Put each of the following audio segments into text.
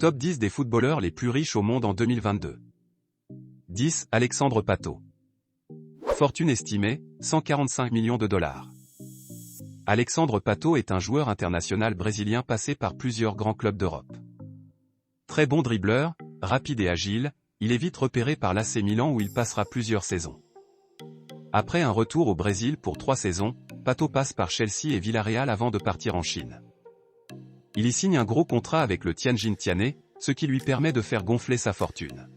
Top 10 des footballeurs les plus riches au monde en 2022. 10. Alexandre Pato. Fortune estimée, 145 millions de dollars. Alexandre Pato est un joueur international brésilien passé par plusieurs grands clubs d'Europe. Très bon dribbleur, rapide et agile, il est vite repéré par l'AC Milan où il passera plusieurs saisons. Après un retour au Brésil pour 3 saisons, Pato passe par Chelsea et Villarreal avant de partir en Chine. Il y signe un gros contrat avec le Tianjin Tianhe, ce qui lui permet de faire gonfler sa fortune.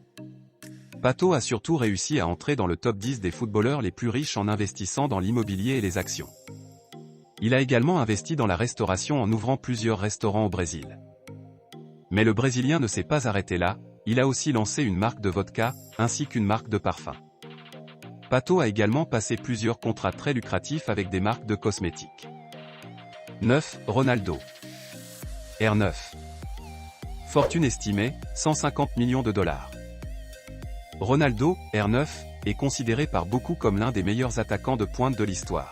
Pato a surtout réussi à entrer dans le top 10 des footballeurs les plus riches en investissant dans l'immobilier et les actions. Il a également investi dans la restauration en ouvrant plusieurs restaurants au Brésil. Mais le Brésilien ne s'est pas arrêté là, il a aussi lancé une marque de vodka, ainsi qu'une marque de parfum. Pato a également passé plusieurs contrats très lucratifs avec des marques de cosmétiques. 9. Ronaldo. R9. Fortune estimée, 150 millions de dollars. Ronaldo, R9, est considéré par beaucoup comme l'un des meilleurs attaquants de pointe de l'histoire.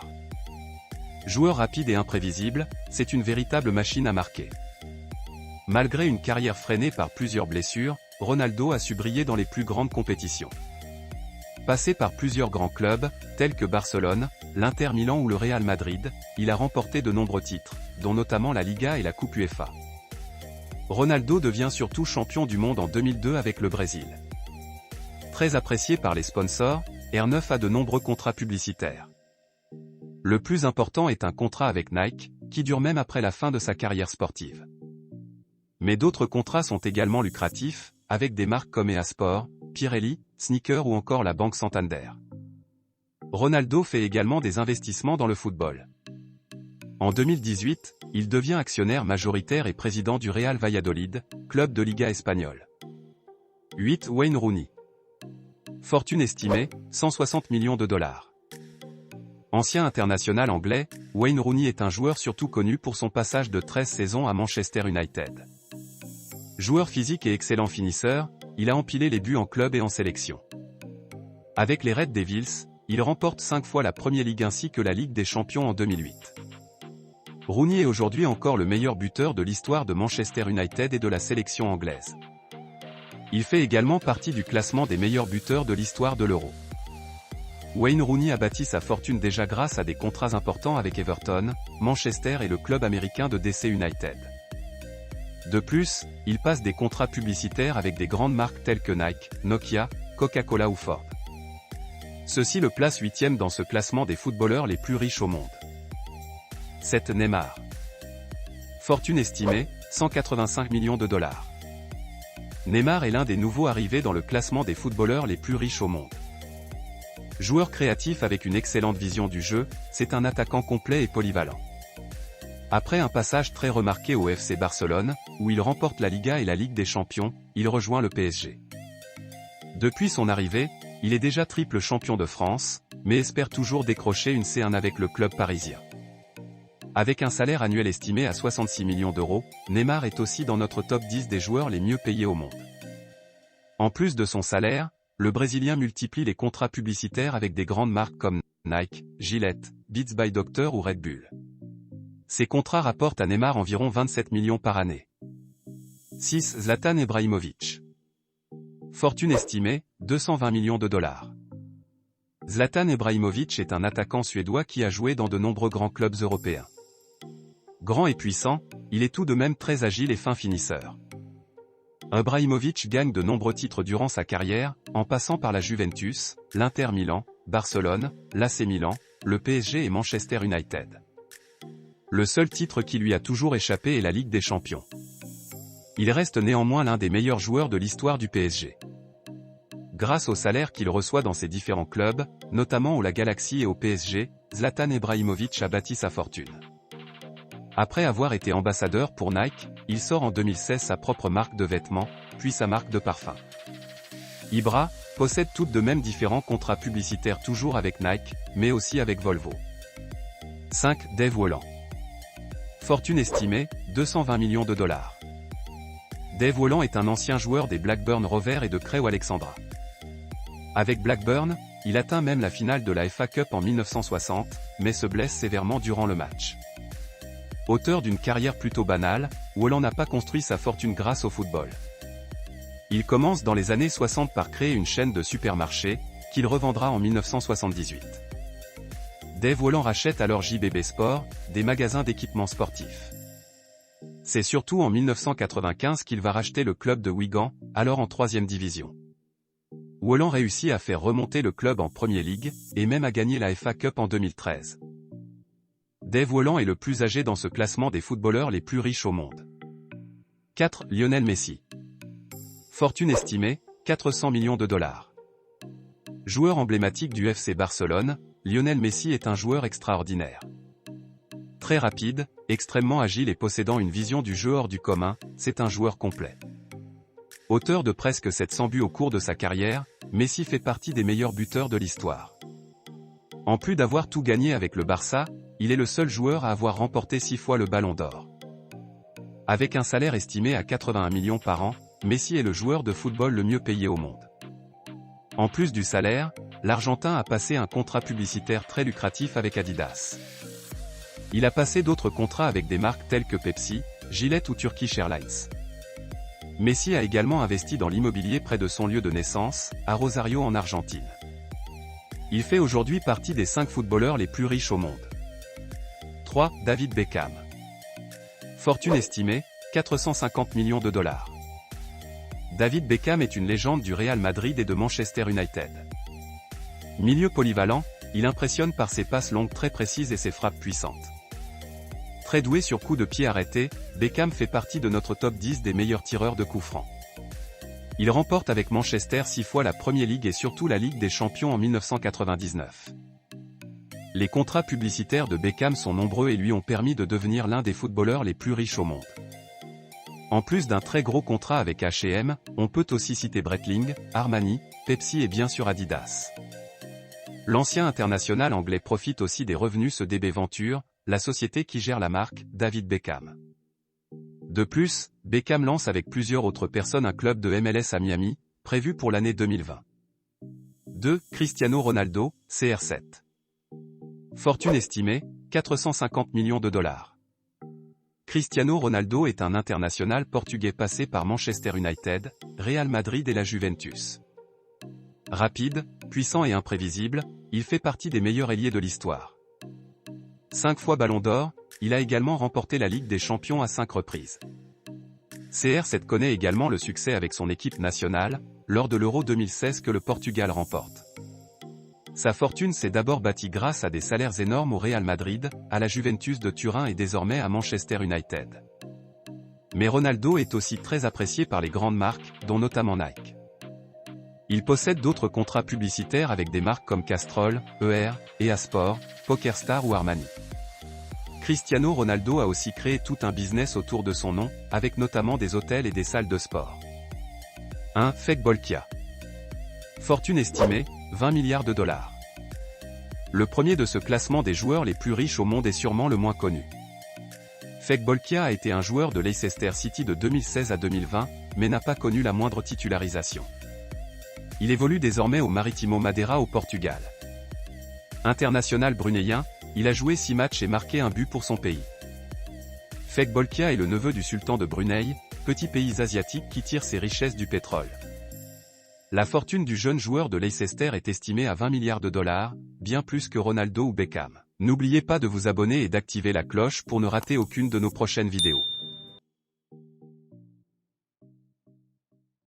Joueur rapide et imprévisible, c'est une véritable machine à marquer. Malgré une carrière freinée par plusieurs blessures, Ronaldo a su briller dans les plus grandes compétitions. Passé par plusieurs grands clubs, tels que Barcelone, l'Inter Milan ou le Real Madrid, il a remporté de nombreux titres, dont notamment la Liga et la Coupe UEFA. Ronaldo devient surtout champion du monde en 2002 avec le Brésil. Très apprécié par les sponsors, R9 a de nombreux contrats publicitaires. Le plus important est un contrat avec Nike, qui dure même après la fin de sa carrière sportive. Mais d'autres contrats sont également lucratifs, avec des marques comme EA Sport, Pirelli, Sneaker ou encore la Banque Santander. Ronaldo fait également des investissements dans le football. En 2018, il devient actionnaire majoritaire et président du Real Valladolid, club de Liga espagnole. 8. Wayne Rooney. Fortune estimée, 160 millions de dollars. Ancien international anglais, Wayne Rooney est un joueur surtout connu pour son passage de 13 saisons à Manchester United. Joueur physique et excellent finisseur, il a empilé les buts en club et en sélection. Avec les Red Devils, il remporte 5 fois la Premier League ainsi que la Ligue des Champions en 2008. Rooney est aujourd'hui encore le meilleur buteur de l'histoire de Manchester United et de la sélection anglaise. Il fait également partie du classement des meilleurs buteurs de l'histoire de l'Euro. Wayne Rooney a bâti sa fortune déjà grâce à des contrats importants avec Everton, Manchester et le club américain de DC United. De plus, il passe des contrats publicitaires avec des grandes marques telles que Nike, Nokia, Coca-Cola ou Ford. Ceci le place 8e dans ce classement des footballeurs les plus riches au monde. 7. Neymar. Fortune estimée, 185 millions de dollars. Neymar est l'un des nouveaux arrivés dans le classement des footballeurs les plus riches au monde. Joueur créatif avec une excellente vision du jeu, c'est un attaquant complet et polyvalent. Après un passage très remarqué au FC Barcelone, où il remporte la Liga et la Ligue des Champions, il rejoint le PSG. Depuis son arrivée, il est déjà triple champion de France, mais espère toujours décrocher une C1 avec le club parisien. Avec un salaire annuel estimé à 66 millions d'euros, Neymar est aussi dans notre top 10 des joueurs les mieux payés au monde. En plus de son salaire, le Brésilien multiplie les contrats publicitaires avec des grandes marques comme Nike, Gillette, Beats by Dr ou Red Bull. Ces contrats rapportent à Neymar environ 27 millions par année. 6. Zlatan Ibrahimović. Fortune estimée, 220 millions de dollars. Zlatan Ibrahimović est un attaquant suédois qui a joué dans de nombreux grands clubs européens. Grand et puissant, il est tout de même très agile et fin finisseur. Ibrahimović gagne de nombreux titres durant sa carrière, en passant par la Juventus, l'Inter Milan, Barcelone, l'AC Milan, le PSG et Manchester United. Le seul titre qui lui a toujours échappé est la Ligue des Champions. Il reste néanmoins l'un des meilleurs joueurs de l'histoire du PSG. Grâce au salaire qu'il reçoit dans ses différents clubs, notamment au La Galaxy et au PSG, Zlatan Ibrahimović a bâti sa fortune. Après avoir été ambassadeur pour Nike, il sort en 2016 sa propre marque de vêtements, puis sa marque de parfum. Ibra possède tout de même différents contrats publicitaires toujours avec Nike, mais aussi avec Volvo. 5. Dave Walland. Fortune estimée, 220 millions de dollars. Dave Walland est un ancien joueur des Blackburn Rovers et de Crewe Alexandra. Avec Blackburn, il atteint même la finale de la FA Cup en 1960, mais se blesse sévèrement durant le match. Auteur d'une carrière plutôt banale, Whelan n'a pas construit sa fortune grâce au football. Il commence dans les années 60 par créer une chaîne de supermarchés, qu'il revendra en 1978. Dave Whelan rachète alors JBB Sport, des magasins d'équipements sportifs. C'est surtout en 1995 qu'il va racheter le club de Wigan, alors en 3e division. Whelan réussit à faire remonter le club en Premier League, et même à gagner la FA Cup en 2013. Dave Whelan est le plus âgé dans ce classement des footballeurs les plus riches au monde. 4. Lionel Messi. Fortune estimée, 400 millions de dollars. Joueur emblématique du FC Barcelone, Lionel Messi est un joueur extraordinaire. Très rapide, extrêmement agile et possédant une vision du jeu hors du commun, c'est un joueur complet. Auteur de presque 700 buts au cours de sa carrière, Messi fait partie des meilleurs buteurs de l'histoire. En plus d'avoir tout gagné avec le Barça, il est le seul joueur à avoir remporté 6 fois le Ballon d'Or. Avec un salaire estimé à 81 millions par an, Messi est le joueur de football le mieux payé au monde. En plus du salaire, l'Argentin a passé un contrat publicitaire très lucratif avec Adidas. Il a passé d'autres contrats avec des marques telles que Pepsi, Gillette ou Turkish Airlines. Messi a également investi dans l'immobilier près de son lieu de naissance, à Rosario en Argentine. Il fait aujourd'hui partie des 5 footballeurs les plus riches au monde. 3. David Beckham. Fortune estimée, 450 millions de dollars. David Beckham est une légende du Real Madrid et de Manchester United. Milieu polyvalent, il impressionne par ses passes longues très précises et ses frappes puissantes. Très doué sur coups de pied arrêtés, Beckham fait partie de notre top 10 des meilleurs tireurs de coups francs. Il remporte avec Manchester 6 fois la Premier League et surtout la Ligue des Champions en 1999. Les contrats publicitaires de Beckham sont nombreux et lui ont permis de devenir l'un des footballeurs les plus riches au monde. En plus d'un très gros contrat avec H&M, on peut aussi citer Breitling, Armani, Pepsi et bien sûr Adidas. L'ancien international anglais profite aussi des revenus de DB Venture, la société qui gère la marque, David Beckham. De plus, Beckham lance avec plusieurs autres personnes un club de MLS à Miami, prévu pour l'année 2020. 2. Cristiano Ronaldo, CR7. Fortune estimée, 450 millions de dollars. Cristiano Ronaldo est un international portugais passé par Manchester United, Real Madrid et la Juventus. Rapide, puissant et imprévisible, il fait partie des meilleurs ailiers de l'histoire. 5 fois Ballon d'Or, il a également remporté la Ligue des Champions à 5 reprises. CR7 connaît également le succès avec son équipe nationale, lors de l'Euro 2016 que le Portugal remporte. Sa fortune s'est d'abord bâtie grâce à des salaires énormes au Real Madrid, à la Juventus de Turin et désormais à Manchester United. Mais Ronaldo est aussi très apprécié par les grandes marques, dont notamment Nike. Il possède d'autres contrats publicitaires avec des marques comme Castrol, ER, EA Sport, PokerStar ou Armani. Cristiano Ronaldo a aussi créé tout un business autour de son nom, avec notamment des hôtels et des salles de sport. 1. Fek Bolkia. Fortune estimée, 20 milliards de dollars. Le premier de ce classement des joueurs les plus riches au monde est sûrement le moins connu. Fek Bolkia a été un joueur de Leicester City de 2016 à 2020, mais n'a pas connu la moindre titularisation. Il évolue désormais au Marítimo Madeira au Portugal. International brunéien, il a joué 6 matchs et marqué un but pour son pays. Fek Bolkia est le neveu du sultan de Brunei, petit pays asiatique qui tire ses richesses du pétrole. La fortune du jeune joueur de Leicester est estimée à 20 milliards de dollars, bien plus que Ronaldo ou Beckham. N'oubliez pas de vous abonner et d'activer la cloche pour ne rater aucune de nos prochaines vidéos.